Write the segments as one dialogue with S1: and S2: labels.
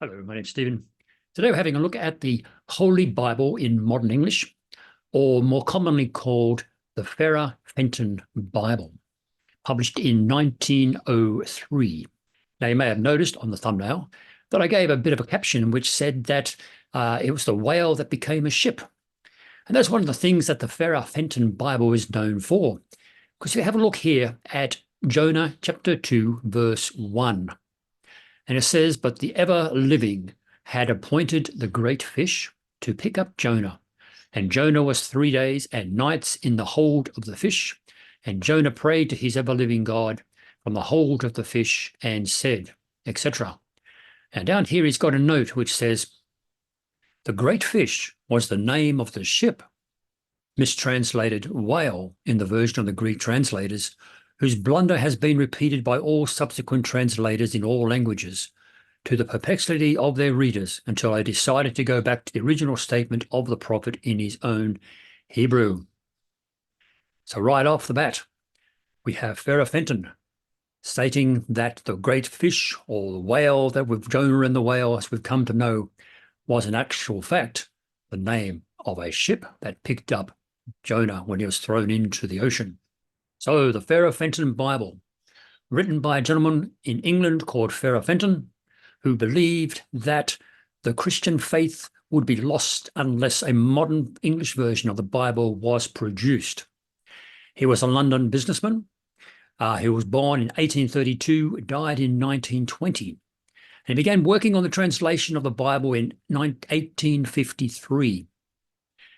S1: Hello, my name's Stephen. Today we're having a look at the Holy Bible in modern English, or more commonly called the Ferrar Fenton Bible, published in 1903. Now, you may have noticed on the thumbnail that I gave a bit of a caption which said that it was the whale that became a ship. And that's one of the things that the Ferrar Fenton Bible is known for. Because if you have a look here at Jonah chapter 2, verse 1, and it says, "But the ever-living had appointed the great fish to pick up Jonah. And Jonah was 3 days and nights in the hold of the fish. And Jonah prayed to his ever-living God from the hold of the fish and said," etc. And down here he's got a note which says, "The great fish was the name of the ship," mistranslated whale in the version of the Greek translators, whose blunder has been repeated by all subsequent translators in all languages, to the perplexity of their readers, until they decided to go back to the original statement of the prophet in his own Hebrew. So right off the bat, we have Ferrar Fenton stating that the great fish, or the whale that with Jonah and the whale, as we've come to know, was in actual fact the name of a ship that picked up Jonah when he was thrown into the ocean. So the Ferrar Fenton Bible, written by a gentleman in England called Ferrar Fenton, who believed that the Christian faith would be lost unless a modern English version of the Bible was produced. He was a London businessman. He was born in 1832, died in 1920. And he began working on the translation of the Bible in 1853.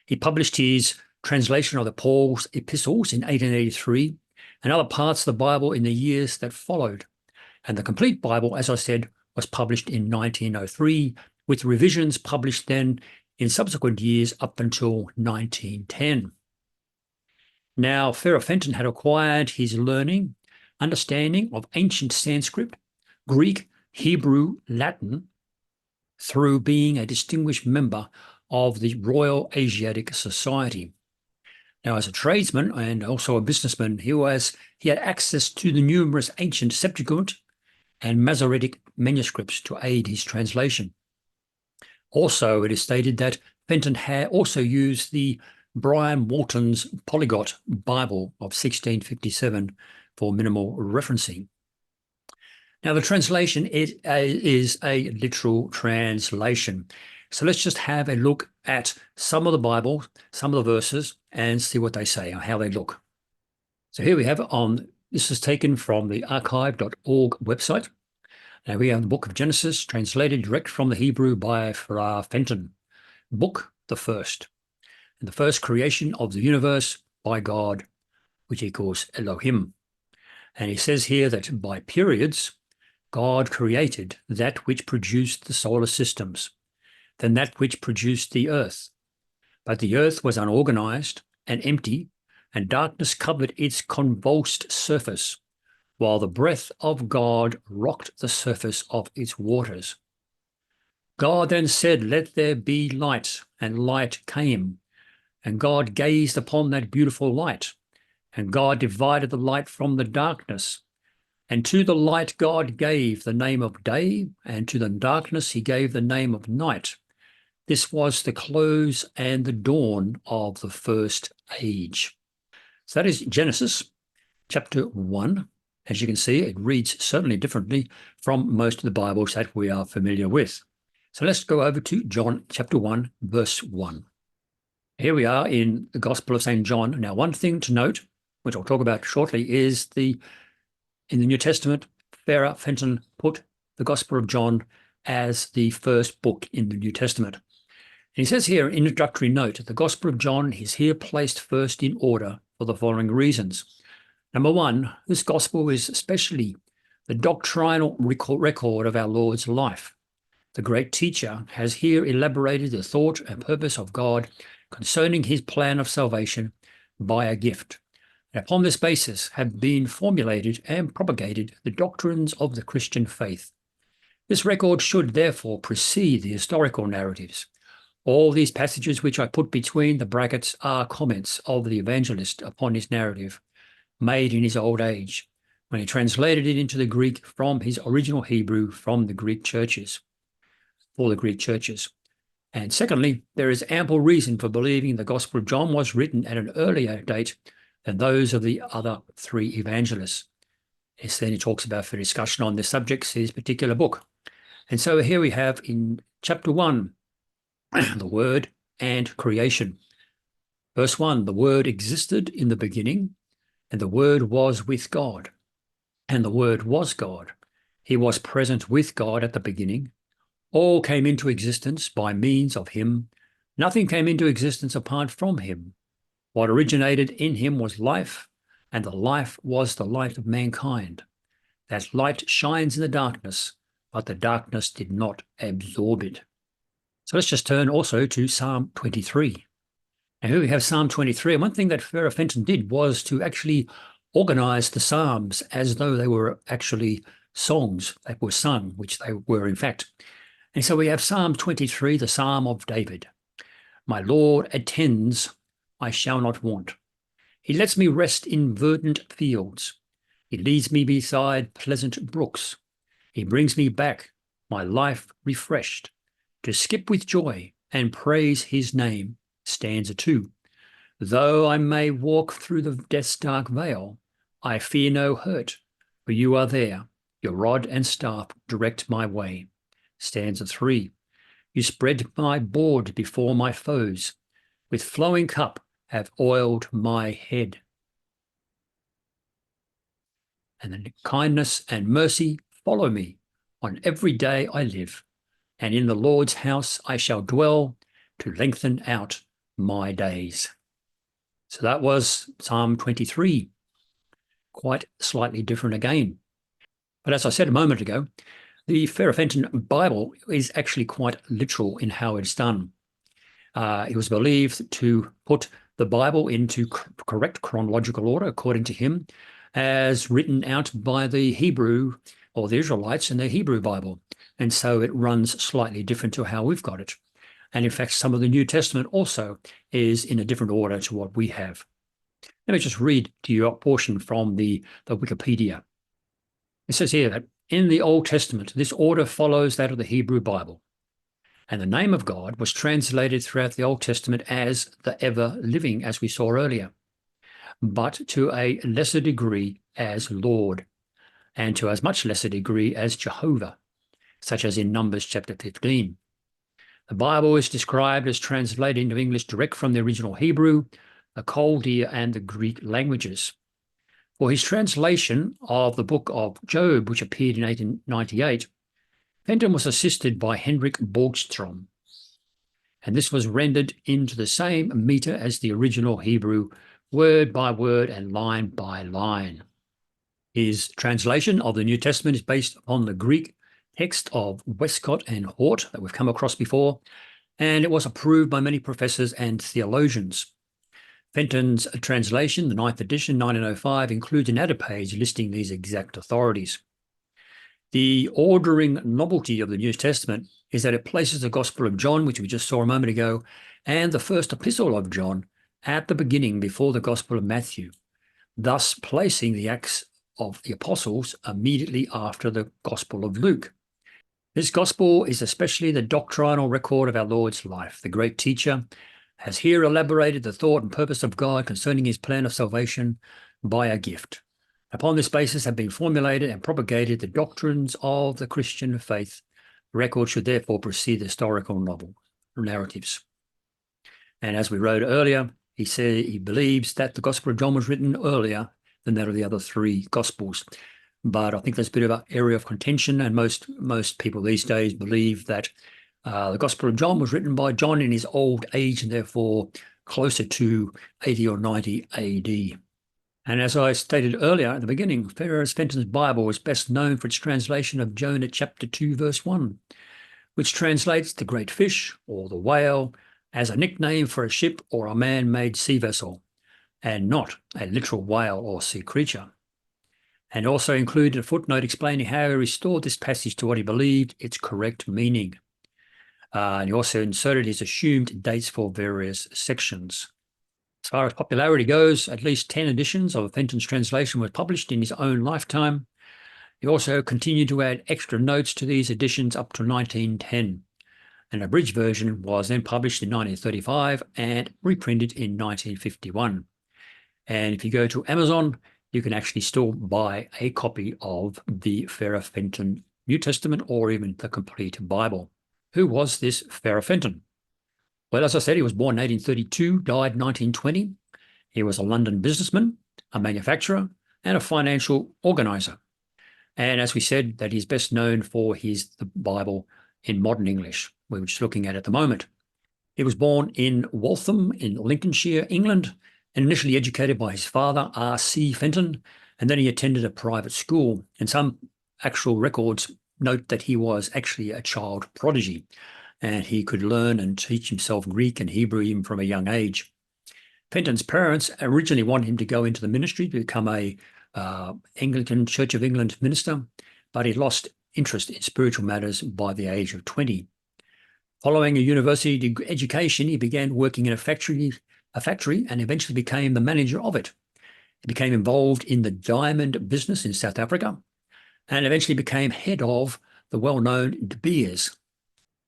S1: He published his translation of the Paul's epistles in 1883 and other parts of the Bible in the years that followed. And the complete Bible, as I said, was published in 1903, with revisions published then in subsequent years up until 1910. Now, Ferrar Fenton had acquired his understanding of ancient Sanskrit, Greek, Hebrew, Latin, through being a distinguished member of the Royal Asiatic Society. Now, as a tradesman and also a businessman, he had access to the numerous ancient Septuagint and Masoretic manuscripts to aid his translation. Also, it is stated that Fenton had also used the Brian Walton's Polyglot Bible of 1657 for minimal referencing. Now, the translation is a literal translation. So let's just have a look at some of the Bible, some of the verses, and see what they say or how they look. So here we have this is taken from the archive.org website. Now we have the book of Genesis, translated direct from the Hebrew by Ferrar Fenton. Book the first. And the first creation of the universe by God, which equals Elohim. And he says here that by periods, God created that which produced the solar systems, then that which produced the earth. But the earth was unorganized and empty, and darkness covered its convulsed surface, while the breath of God rocked the surface of its waters. God then said, "Let there be light," and light came. And God gazed upon that beautiful light, and God divided the light from the darkness. And to the light God gave the name of day, and to the darkness he gave the name of night. This was the close and the dawn of the first age. So that is Genesis chapter 1. As you can see, it reads certainly differently from most of the Bibles that we are familiar with. So let's go over to John chapter 1, verse 1. Here we are in the Gospel of St. John. Now, one thing to note, which I'll talk about shortly, is in the New Testament, Ferrar Fenton put the Gospel of John as the first book in the New Testament. And he says here, introductory note, the Gospel of John is here placed first in order for the following reasons. Number one, this Gospel is especially the doctrinal record of our Lord's life. The great teacher has here elaborated the thought and purpose of God concerning his plan of salvation by a gift. And upon this basis have been formulated and propagated the doctrines of the Christian faith. This record should therefore precede the historical narratives. All these passages which I put between the brackets are comments of the evangelist upon his narrative, made in his old age, when he translated it into the Greek from his original Hebrew from the Greek churches. for the Greek churches. And secondly, there is ample reason for believing the Gospel of John was written at an earlier date than those of the other three evangelists. Yes, then he talks about for discussion on this subject, his particular book. And so here we have in chapter 1, the Word and creation. Verse 1, the Word existed in the beginning, and the Word was with God, and the Word was God. He was present with God at the beginning. All came into existence by means of him. Nothing came into existence apart from him. What originated in him was life, and the life was the light of mankind. That light shines in the darkness, but the darkness did not absorb it. So let's just turn also to Psalm 23. And here we have Psalm 23. And one thing that Ferrar Fenton did was to actually organize the Psalms as though they were actually songs that were sung, which they were in fact. And so we have Psalm 23, the Psalm of David. My Lord attends, I shall not want. He lets me rest in verdant fields. He leads me beside pleasant brooks. He brings me back, my life refreshed, to skip with joy and praise his name. Stanza 2. Though I may walk through the death's dark vale, I fear no hurt, for you are there. Your rod and staff direct my way. Stanza 3. You spread my board before my foes. With flowing cup have oiled my head. And then kindness and mercy follow me on every day I live. And in the Lord's house I shall dwell to lengthen out my days. So that was Psalm 23. Quite slightly different again. But as I said a moment ago, the Ferrar Fenton Bible is actually quite literal in how it's done. It was believed to put the Bible into correct chronological order, according to him, as written out by the Hebrew or the Israelites in their Hebrew Bible. And so it runs slightly different to how we've got it. And in fact, some of the New Testament also is in a different order to what we have. Let me just read to you a portion from the Wikipedia. It says here that in the Old Testament, this order follows that of the Hebrew Bible. And the name of God was translated throughout the Old Testament as the ever-living, as we saw earlier, but to a lesser degree as Lord, and to as much lesser degree as Jehovah, such as in Numbers chapter 15. The Bible is described as translated into English direct from the original Hebrew, the Chaldea, and the Greek languages. For his translation of the book of Job, which appeared in 1898, Fenton was assisted by Hendrik Borgstrom, and this was rendered into the same meter as the original Hebrew, word by word and line by line. His translation of the New Testament is based on the Greek text of Westcott and Hort that we've come across before, and it was approved by many professors and theologians. Fenton's translation, the 9th edition, 1905, includes an added page listing these exact authorities. The ordering novelty of the New Testament is that it places the Gospel of John, which we just saw a moment ago, and the first epistle of John at the beginning before the Gospel of Matthew, thus placing the Acts of the Apostles immediately after the Gospel of Luke. This Gospel is especially the doctrinal record of our Lord's life. The great teacher has here elaborated the thought and purpose of God concerning his plan of salvation by a gift. Upon this basis have been formulated and propagated the doctrines of the Christian faith. The record should therefore precede the historical narratives. And as we wrote earlier, he said he believes that the Gospel of John was written earlier than that of the other three Gospels. But I think there's a bit of an area of contention, and most people these days believe that the Gospel of John was written by John in his old age and therefore closer to 80 or 90 AD. And as I stated earlier at the beginning, Ferrar Fenton's Bible is best known for its translation of Jonah chapter 2, verse 1, which translates the great fish or the whale as a nickname for a ship or a man-made sea vessel, and not a literal whale or sea creature. And also included a footnote explaining how he restored this passage to what he believed its correct meaning. And he also inserted his assumed dates for various sections. As far as popularity goes, at least 10 editions of Fenton's translation were published in his own lifetime. He also continued to add extra notes to these editions up to 1910. An abridged version was then published in 1935 and reprinted in 1951. And if you go to Amazon, you can actually still buy a copy of the Ferrar Fenton New Testament or even the complete Bible. Who was this Ferrar Fenton? Well, as I said, he was born in 1832, died 1920. He was a London businessman, a manufacturer, and a financial organizer. And as we said, that he's best known for the Bible in modern English, we're just looking at the moment. He was born in Waltham in Lincolnshire, England, and initially educated by his father, R.C. Fenton, and then he attended a private school. And some actual records note that he was actually a child prodigy, and he could learn and teach himself Greek and Hebrew even from a young age. Fenton's parents originally wanted him to go into the ministry to become a Anglican Church of England minister, but he lost interest in spiritual matters by the age of 20. Following a university education, he began working in a factory and eventually became the manager of it. He became involved in the diamond business in South Africa and eventually became head of the well-known De Beers.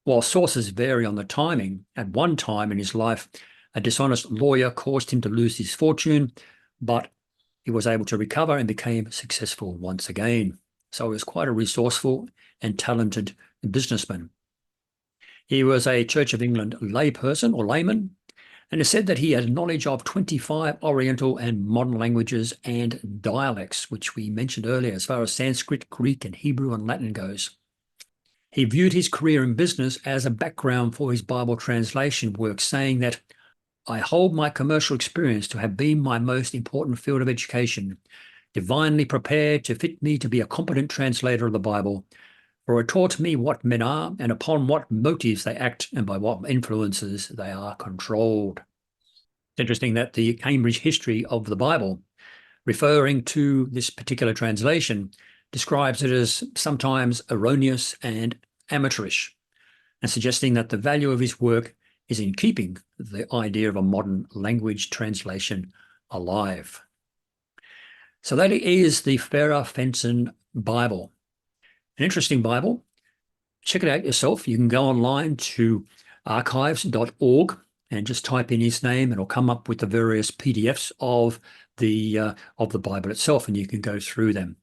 S1: While sources vary on the timing, at one time in his life, a dishonest lawyer caused him to lose his fortune, but he was able to recover and became successful once again. So he was quite a resourceful and talented businessman. He was a Church of England layperson or layman, and it said that he had knowledge of 25 Oriental and modern languages and dialects, which we mentioned earlier, as far as Sanskrit, Greek, and Hebrew and Latin goes. He viewed his career in business as a background for his Bible translation work, saying that, "I hold my commercial experience to have been my most important field of education, divinely prepared to fit me to be a competent translator of the Bible, for it taught me what men are and upon what motives they act and by what influences they are controlled." It's interesting that the Cambridge History of the Bible, referring to this particular translation, describes it as sometimes erroneous and amateurish, and suggesting that the value of his work is in keeping the idea of a modern language translation alive. So that is the Ferrar Fenton Bible. An interesting Bible. Check it out yourself. You can go online to archives.org and just type in his name, and it'll come up with the various PDFs of the Bible itself, and you can go through them.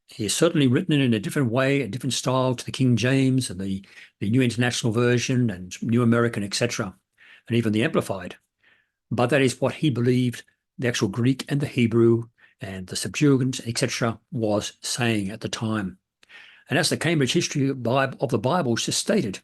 S1: He is certainly written in a different way, a different style to the King James and the New International Version and New American, etc., and even the Amplified. But that is what he believed the actual Greek and the Hebrew and the Septuagint, etc., was saying at the time. And as the Cambridge History of the Bible just stated,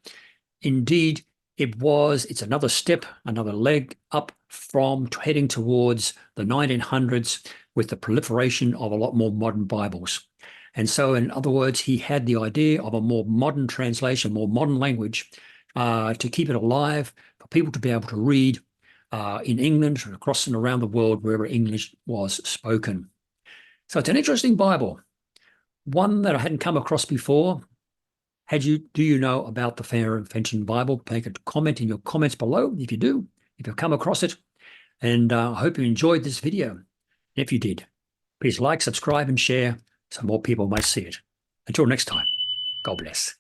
S1: indeed, it's another step, another leg up from heading towards the 1900s with the proliferation of a lot more modern Bibles. And so, in other words, he had the idea of a more modern translation, more modern language, to keep it alive, for people to be able to read in England and across and around the world wherever English was spoken. So it's an interesting Bible, one that I hadn't come across before. Do you know about the Ferrar Fenton Bible? Make a comment in your comments below if you do, if you've come across it. And I hope you enjoyed this video. If you did, please like, subscribe, and share so more people may see it. Until next time, God bless.